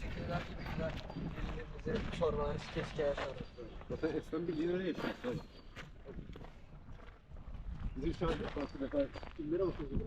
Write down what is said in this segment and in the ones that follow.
Teşekkürler. Ellerinize çorbalar keşke yaşarız. Zaten eskiden bir liraya yaşıyoruz. Bizim şu an farklı defa kimlere bakıyoruz?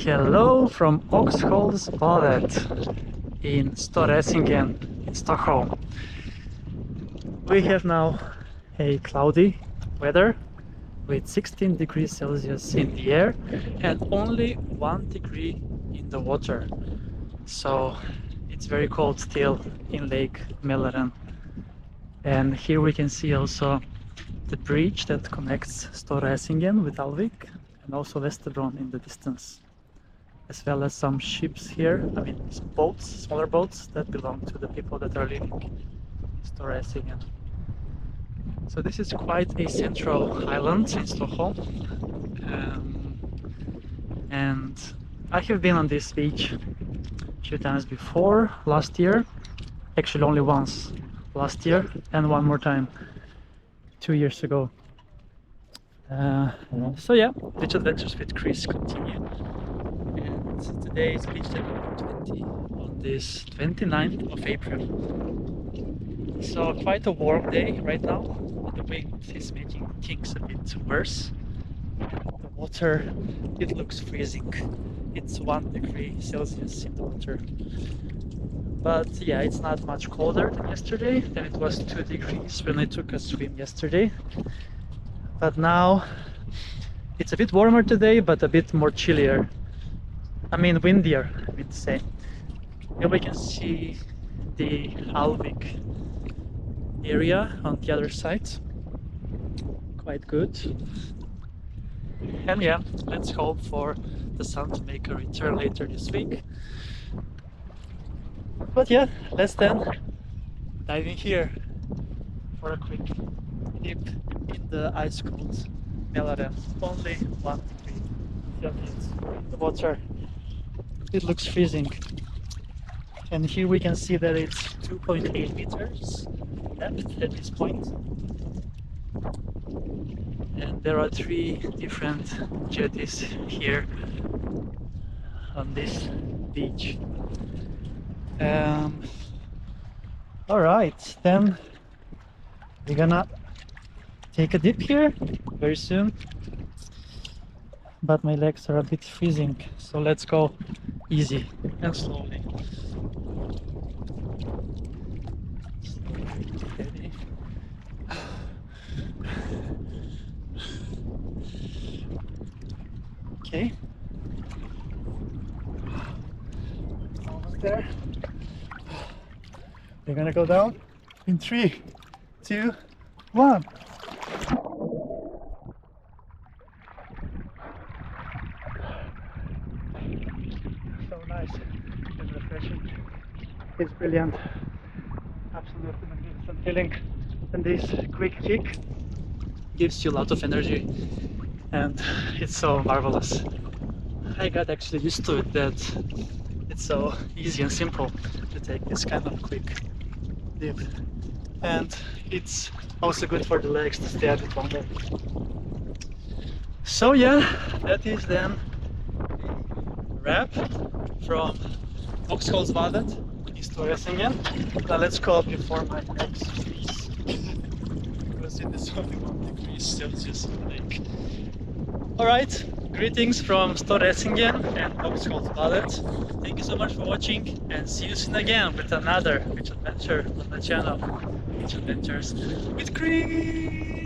Hello from Oxhålsbadet in Stora Essingen in Stockholm. We have now a cloudy weather with 16 degrees Celsius in the air and only 1 degree in the water. So it's very cold still in Lake Mälaren. And here we can see also the bridge that connects Stora Essingen with Alvik and also Västerbron in the distance, as well as some ships here, I mean some boats, smaller boats that belong to the people that are living in Stora Essingen. So this is quite a central island in Stockholm, and I have been on this beach a few times before, last year, actually only once last year and one more time 2 years ago. So yeah, beach adventures with Chris continue. And today is beach day number 20 on this 29th of April. So quite a warm day right now. The wind is making things a bit worse. The water, it looks freezing. It's 1 degree Celsius in the water. But yeah, it's not much colder than yesterday. Then it was 2 degrees when I took a swim yesterday. But now it's a bit warmer today, but a bit more chillier. I mean windier, I mean to say. Here we can see the Alvik area on the other side. Quite good. And yeah, let's hope for the sun to make a return later this week. But yeah, let's then dive in here for a quick dip in the ice cold Mälaren. Only 1 degree Celsius in the water. It looks freezing. And here we can see that it's 2.8 meters depth at this point. And there are 3 different jetties here on this beach. All right, then we're gonna take a dip here very soon. But my legs are a bit freezing, so let's go easy and slowly. Steady. Okay. Almost there. We're gonna go down in 3, 2, 1. So nice and refreshing. It's brilliant. Absolutely magnificent feeling. And this quick kick gives you a lot of energy, and it's so marvelous. I got actually used to it, that it's so easy and simple to take this kind of quick dip. And it's also good for the legs to stay a bit longer. So yeah, that is then wrap from Oxhålsbadet in Stora Essingen. Now let's go before my next freeze, because it is only 1 degree Celsius in the lake. Alright, greetings from Stora Essingen and Oxhålsbadet. Thank you so much for watching, and see you soon again with another beach adventure on the channel. Beach Adventures with Chris!